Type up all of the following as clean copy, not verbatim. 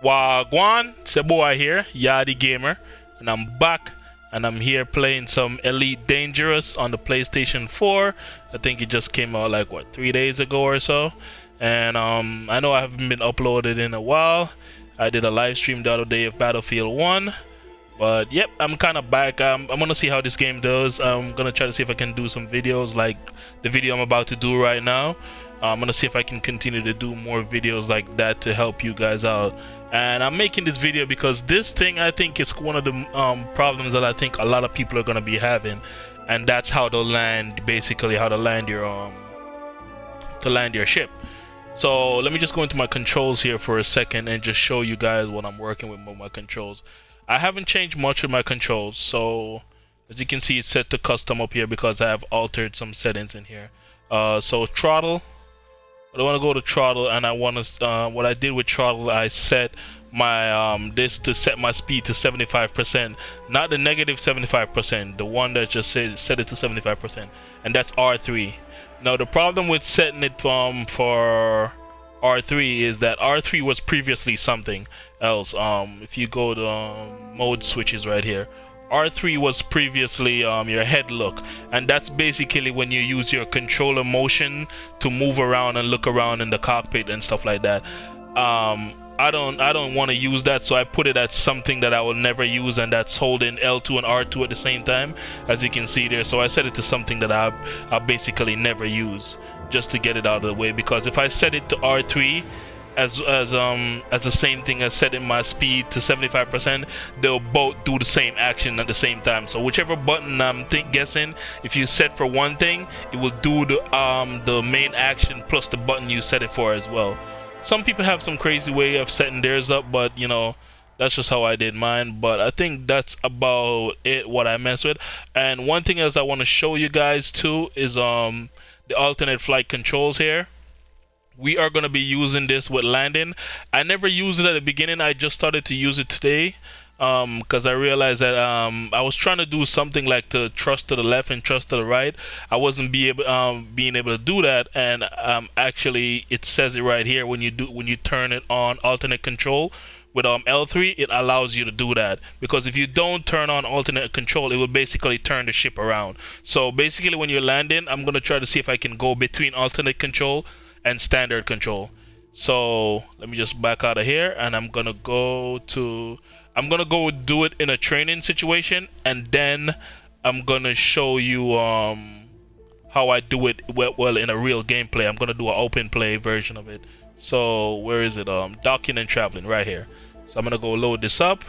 Wagwan, it's your boy here, Yardiegamer, and I'm back, and I'm here playing some Elite Dangerous on the PlayStation 4. I think it just came out like, what, 3 days ago or so. And I know I haven't been uploaded in a while. I did a live stream the other day of Battlefield 1. But yep, I'm kind of back. I'm gonna see how this game does. I'm gonna try to see if I can do some videos like the video I'm about to do right now. I'm gonna see if I can continue to do more videos like that to help you guys out. And I'm making this video because this thing, I think, is one of the problems that I think a lot of people are gonna be having, and that's how to land, basically how to land your ship. So let me just go into my controls here for a second and just show you guys what I'm working with my controls. I haven't changed much of my controls, so as you can see, it's set to custom up here because I have altered some settings in here. So throttle, I want to go to throttle, and I want to what I did with throttle, I set my this to set my speed to 75%, not the negative 75%, the one that just set it to 75%, and that's R3. Now the problem with setting it for R3 is that R3 was previously something else. If you go to mode switches right here, R3 was previously your head look, and that's basically when you use your controller motion to move around and look around in the cockpit and stuff like that. I don't want to use that, so I put it as something that I will never use, and that's holding L2 and R2 at the same time, as you can see there. So I set it to something that I basically never use, just to get it out of the way, because if I set it to R3 as the same thing as setting my speed to 75%, they'll both do the same action at the same time. So whichever button I'm guessing, if you set for one thing, it will do the main action plus the button you set it for as well. Some people have some crazy way of setting theirs up, but you know, that's just how I did mine. But I think that's about it, what I mess with. And one thing else I want to show you guys too is the alternate flight controls here. We are going to be using this with landing. I never used it at the beginning, I just started to use it today, because I realized that I was trying to do something like to thrust to the left and thrust to the right. I wasn't being able to do that, and actually it says it right here when you turn it on alternate control with L3, it allows you to do that, because if you don't turn on alternate control, it will basically turn the ship around. So basically when you're landing, I'm going to try to see if I can go between alternate control and standard control. So let me just back out of here, and I'm gonna go do it in a training situation, and then I'm gonna show you how I do it well in a real gameplay. I'm gonna do an open play version of it. So where is it? Docking and traveling right here. So I'm gonna go load this up.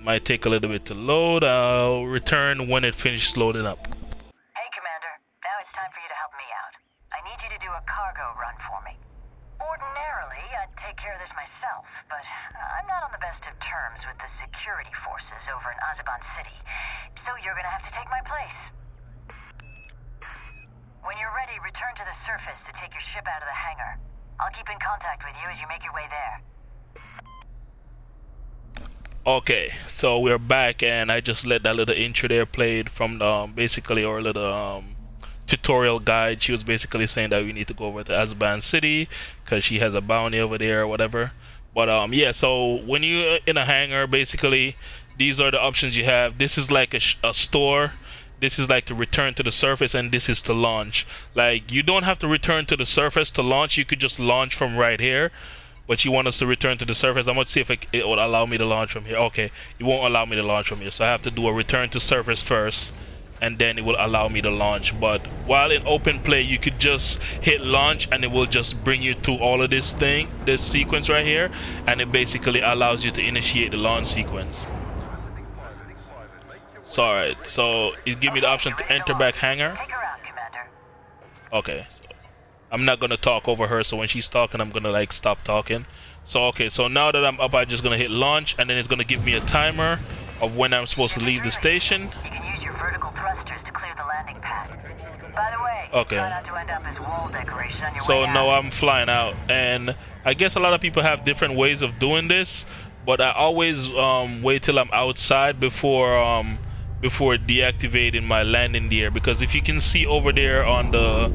Might take a little bit to load. I'll return when it finishes loading up. Hey Commander, now it's time for you to help me out. I need you to do a cargo run for me. Ordinarily, I'd take care of this myself, but I'm not on the best of terms with the security forces over in Azeban City, so you're gonna have to take my place. When you're ready, return to the surface to take your ship out of the hangar. I'll keep in contact with you as you make your way there. Okay, so we're back, and I just let that little intro there played from basically our little tutorial guide. She was basically saying that we need to go over to Azeban City because she has a bounty over there or whatever. But yeah, so when you're in a hangar, basically these are the options you have. This is like a store. This is like to return to the surface, and this is to launch. Like, you don't have to return to the surface to launch, you could just launch from right here, but you want us to return to the surface. I'm gonna see if it will allow me to launch from here. Okay, it won't allow me to launch from here, so I have to do a return to surface first, and then it will allow me to launch. But while in open play, you could just hit launch, and it will just bring you through all of this sequence right here, and it basically allows you to initiate the launch sequence. So alright, so it gives me the option to enter back hangar. Take her out, Commander. Okay, so I'm not gonna talk over her, so when she's talking, I'm gonna like stop talking. So okay, so now that I'm up, I'm just gonna hit launch, and then it's gonna give me a timer of when I'm supposed to leave the station. You can use your vertical thrusters to clear the landing pad. By the way, okay, try not to end up as wall decoration on your so way out. now I'm flying out, and I guess a lot of people have different ways of doing this, but I always wait till I'm outside before deactivating my landing gear, because if you can see over there on the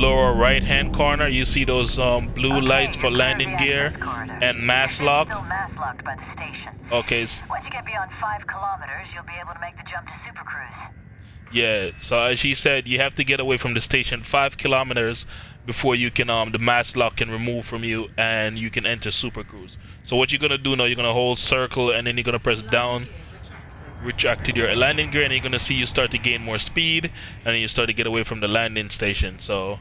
lower right hand corner, you see those blue lights for landing gear and mass lock. Still mass locked by the station. Okay. Once you get beyond 5 kilometers, you'll be able to make the jump to Super Cruise. Yeah, so as she said, you have to get away from the station 5 kilometers before you can the mass lock can remove from you and you can enter Super Cruise. So what you're gonna do now, you're gonna hold circle and then you're gonna press down, retracted your landing gear, and you're gonna see you start to gain more speed and then you start to get away from the landing station. So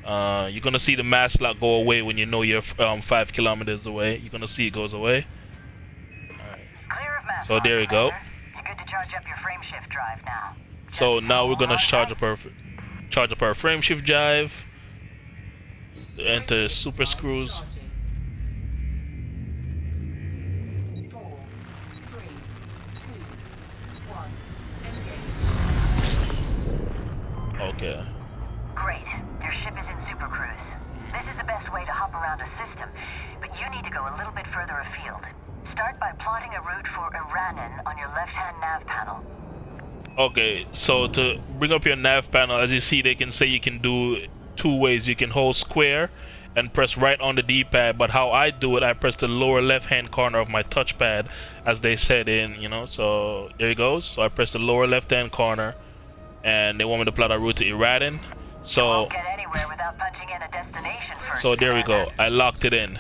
you're gonna see the mass lock go away when you know you're 5 kilometers away. You're gonna see it goes away. Alright. Clear of mass So lock, there you go. You're good to charge up your frame shift drive now. So now we're gonna charge up our frame shift drive to enter Super Cruise. 4, 3, 2, 1, engage. Okay. Great. Your ship is in Super Cruise. This is the best way to hop around a system, but you need to go a little bit further afield. Start by plotting a route for Iranen on your left-hand nav panel. Okay, so to bring up your nav panel, as you see, they can say you can do 2 ways. You can hold square and press right on the D-pad, but how I do it, I press the lower left-hand corner of my touchpad, as they said in, so there it goes. So I press the lower left-hand corner, and they want me to plot a route to Iranen. So, you won't get anywhere without punching in a destination first. So there we go. I locked it in.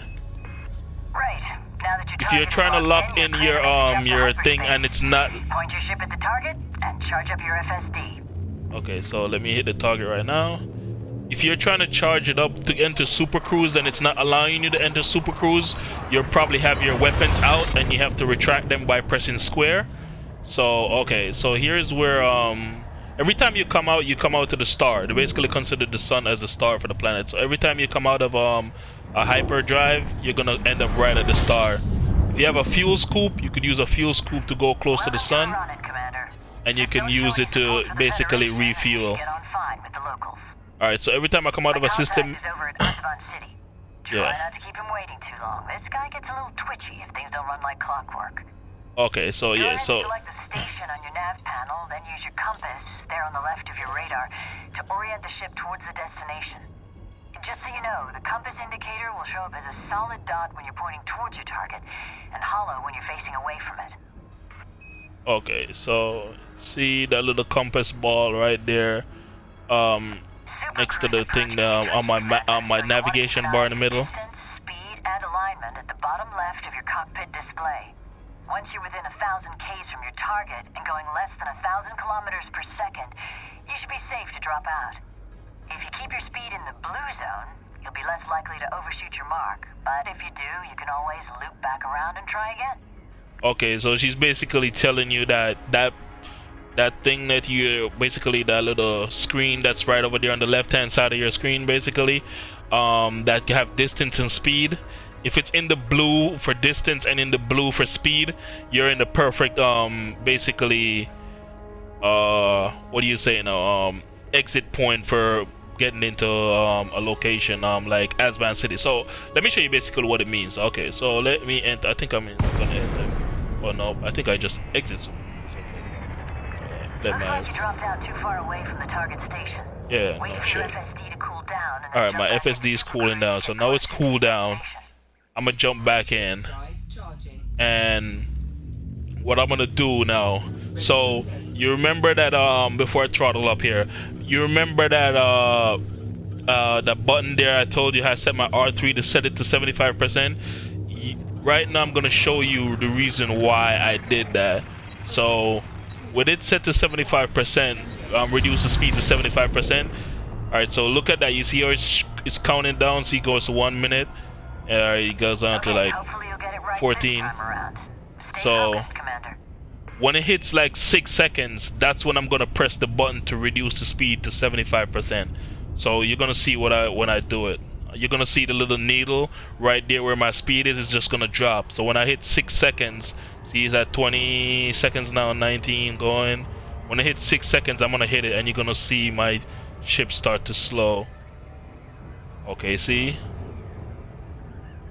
Right. Now that If you're trying to lock in your thing and it's not, point your ship at the target and charge up your FSD. okay, so let me hit the target right now. If you're trying to charge it up to enter Super Cruise and it's not allowing you to enter Super Cruise, you'll probably have your weapons out and you have to retract them by pressing square. So okay, so here's where every time you come out to the star. They basically consider the sun as the star for the planet. So every time you come out of a hyperdrive, you're gonna end up right at the star. If you have a fuel scoop, you could use a fuel scoop to go close to the sun, and you can use it to basically refuel. Alright, so every time I come out of a system, Try not to keep him waiting too long. This guy gets a little twitchy if things don't run like clockwork. okay, so yeah, so select the station on your nav panel, then use your compass there on the left of your radar to orient the ship towards the destination. Just so you know, the compass indicator will show up as a solid dot when you're pointing towards your target, and hollow when you're facing away from it. okay, so see that little compass ball right there, next to the thing on my navigation bar in the middle. Distance, speed, and alignment at the bottom left of your cockpit display. Once you're within 1,000 Ks from your target and going less than 1,000 kilometers per second, you should be safe to drop out. If you keep your speed in the blue zone, you'll be less likely to overshoot your mark. But if you do, you can always loop back around and try again. Okay, so she's basically telling you that thing that you basically, that little screen that's right over there on the left-hand side of your screen, basically, that you have distance and speed. If it's in the blue for distance and in the blue for speed, you're in the perfect basically what do you say now, exit point for getting into a location like Azban City. So let me show you basically what it means. Okay, so let me enter. I think I'm gonna enter. Oh no, I think I just exit. Looks like you dropped out too far away from the target station. Yeah, Wait no for shit. your FSD to cool down. Alright, my FSD is cooling down, so now it's cooled down. I'm gonna jump back in, and what I'm gonna do now, so you remember that before I throttle up here, you remember that that button there I told you I set my R3 to set it to 75%. Right now I'm gonna show you the reason why I did that. So with it set to 75%, reduce the speed to 75%. Alright, so look at that. You see how it's counting down. See, it goes to 1 minute. It goes on to like 14. So when it hits like 6 seconds, that's when I'm gonna press the button to reduce the speed to 75%. So you're gonna see when I do it. You're gonna see the little needle right there where my speed is. It's just gonna drop. So when I hit 6 seconds, see, it's at 20 seconds now, 19 going. When I hit 6 seconds, I'm gonna hit it, and you're gonna see my ship start to slow. Okay, see?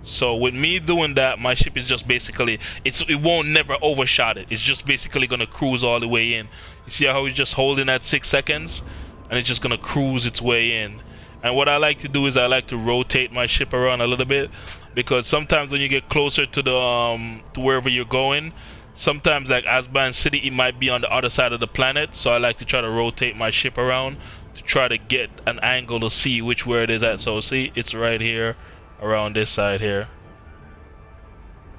So with me doing that, my ship is just basically, it won't never overshot it. It's just basically gonna cruise all the way in. You see how it's just holding at 6 seconds, and it's just gonna cruise its way in. And what I like to do is I like to rotate my ship around a little bit, because sometimes when you get closer to the to wherever you're going, sometimes like Azban City, it might be on the other side of the planet. So I like to try to rotate my ship around to try to get an angle to see which where it is at. So see, it's right here around this side here.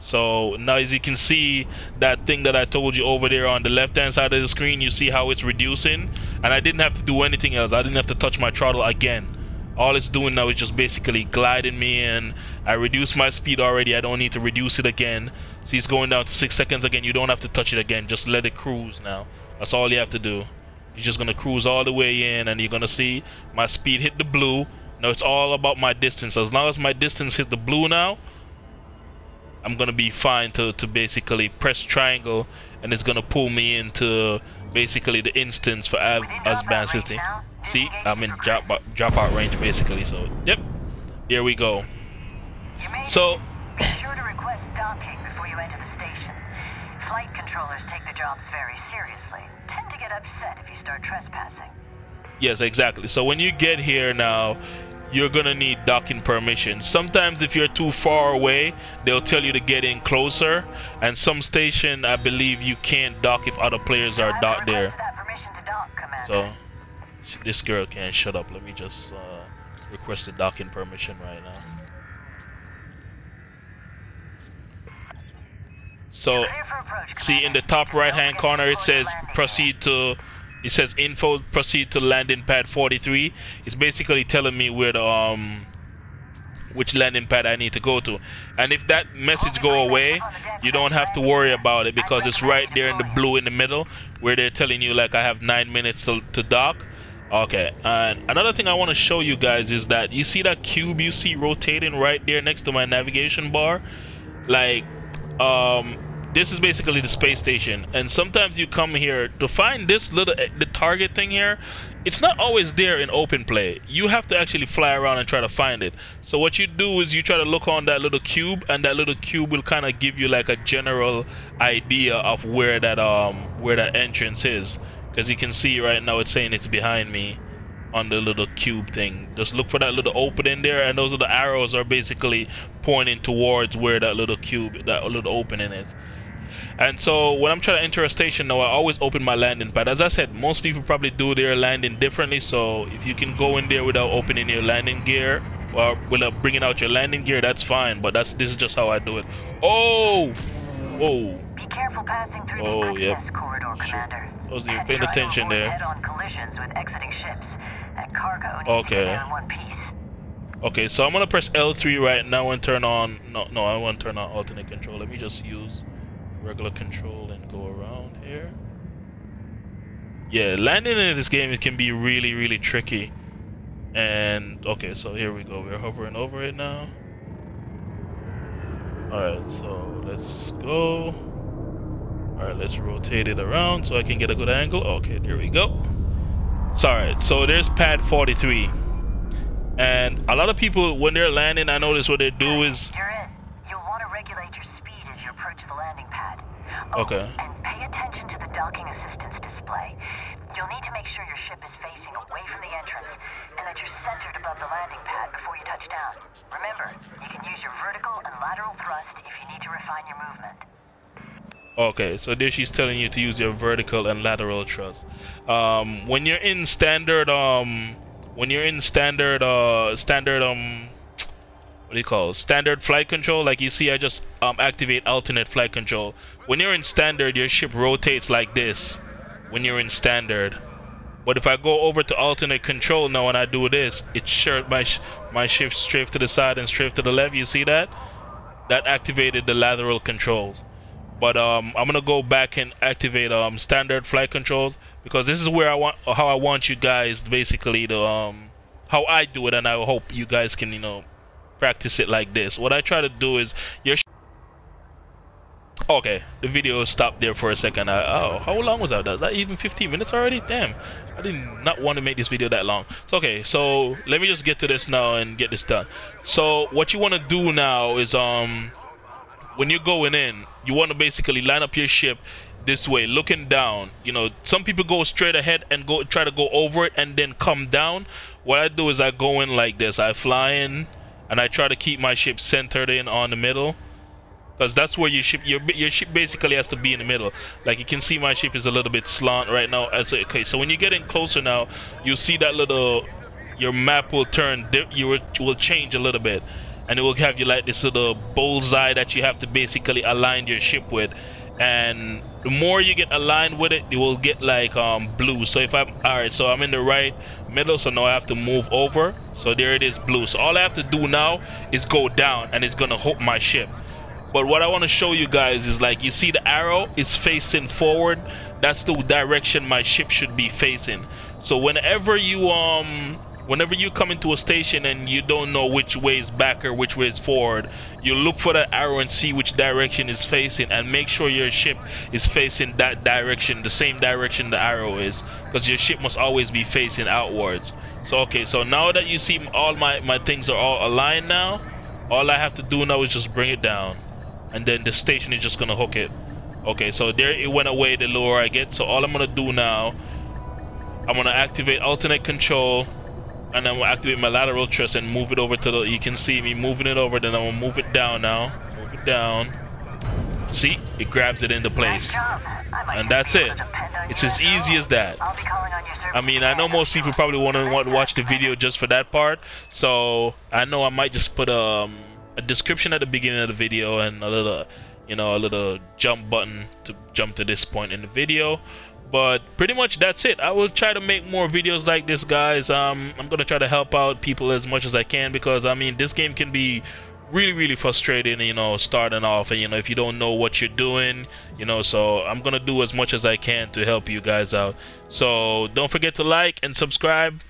So now as you can see, that thing that I told you over there on the left hand side of the screen, you see how it's reducing, and I didn't have to do anything else. I didn't have to touch my throttle again. All it's doing now is just basically gliding me in. I reduced my speed already, I don't need to reduce it again. See, it's going down to 6 seconds again. You don't have to touch it again, just let it cruise now. That's all you have to do. You're just gonna cruise all the way in, and you're gonna see my speed hit the blue. Now it's all about my distance. As long as my distance hit the blue now, I'm gonna be fine to basically press triangle, and it's gonna pull me into basically the instance for Azban City. See, I'm in drop out range basically. So yep, there we go. So be sure to request docking before you enter the station. Flight controllers take the jobs very seriously. Tend to get upset if you start trespassing. yes, exactly. So when you get here now, you're gonna need docking permission. Sometimes if you're too far away, they'll tell you to get in closer, and some station I believe you can't dock if other players are docked there. So this girl can't shut up. Let me just request the docking permission right now. So see in the top right hand corner it says proceed to, it says info, proceed to landing pad 43. It's basically telling me where the which landing pad I need to go to. And if that message go away, you don't have to worry about it, because it's right there in the blue in the middle where they're telling you like I have 9 minutes to dock. Okay, and another thing I want to show you guys is that you see that cube you see rotating right there next to my navigation bar? Like this is basically the space station, and sometimes you come here to find this little the target thing here. It's not always there in open play. You have to actually fly around and try to find it. So what you do is you try to look on that little cube, and that little cube will kind of give you like a general idea of where that entrance is, because you can see right now it's saying it's behind me on the little cube thing. Just look for that little opening there, and those are the arrows are basically pointing towards where that little cube, that little opening is. And so when I'm trying to enter a station now, I always open my landing pad. As I said, most people probably do their landing differently, so if you can go in there without opening your landing gear or without bringing out your landing gear, that's fine, but this is just how I do it. Oh! Whoa! Be careful passing through the access corridor, Commander. I wasn't even paying attention there. Head-on collisions with exiting ships. That cargo needs to Okay. get in one piece. Okay, so I'm gonna press L3 right now and turn on. No, I want to turn on alternate control. Let me just use regular control and go around here. Yeah, landing in this game, it can be really, really tricky. And okay, so here we go. We're hovering over it now. Alright, so let's go. Alright, let's rotate it around so I can get a good angle. Okay, there we go. So, alright, so there's pad 43. And a lot of people, when they're landing, I notice what they do is... You're in. You'll want to regulate your speed as you approach the landing pad. Oh, okay. And pay attention to the docking assistance display. You'll need to make sure your ship is facing away from the entrance, and that you're centered above the landing pad before you touch down. Remember, you can use your vertical and lateral thrust if you need to refine your movement. Okay, so there she's telling you to use your vertical and lateral thrust. When you're in standard what do you call it? Standard flight control, like you see I just activate alternate flight control. When you're in standard, your ship rotates like this when you're in standard. But if I go over to alternate control now and I do this, it my ship strafe to the side and strafe to the left. You see that? That activated the lateral controls. But I'm gonna go back and activate standard flight controls, because this is where how I want you guys basically to how I do it, and I hope you guys can, you know, practice it like this. What I try to do is okay, the video stopped there for a second. Oh, how long was that? Was that even 15 minutes already? Damn, I did not want to make this video that long. So, okay, so let me just get to this now and get this done. So what you want to do now is when you're going in, you want to basically line up your ship this way, looking down. You know, some people go straight ahead and try to go over it and then come down. What I do is I go in like this. I fly in and I try to keep my ship centered in on the middle, because that's where your ship basically has to be in the middle. Like you can see, my ship is a little bit slant right now. Okay, so when you get in closer now, you see that your map will turn. Will change a little bit, and it will have you like this little bullseye that you have to basically align your ship with. And the more you get aligned with it, it will get like blue. So if so I'm in the right middle, so now I have to move over. So there it is, blue. So all I have to do now is go down, and it's gonna hook my ship. But what I want to show you guys is, like, you see the arrow is facing forward. That's the direction my ship should be facing. So whenever you come into a station and you don't know which way is back or which way is forward, you look for that arrow and see which direction is facing, and make sure your ship is facing that direction, the same direction the arrow is, because your ship must always be facing outwards. So okay, so now that you see all my things are all aligned now, all I have to do now is just bring it down, and then the station is just gonna hook it. Okay, so there it went away the lower I get. So all I'm gonna do now, I'm gonna activate alternate control, and I'm gonna activate my lateral thrust and move it over to the, you can see me moving it over. Then I'm gonna move it down now. Move it down. See, it grabs it into place, and that's it. It's as easy as that. I mean, I know most people probably want to watch the video just for that part, so I know I might just put a description at the beginning of the video and a little jump button to jump to this point in the video. But pretty much that's it. I will try to make more videos like this, guys. I'm gonna try to help out people as much as I can, because I mean, this game can be really frustrating, you know, starting off, and you know, if you don't know what you're doing, you know. So I'm gonna do as much as I can to help you guys out. So don't forget to like and subscribe,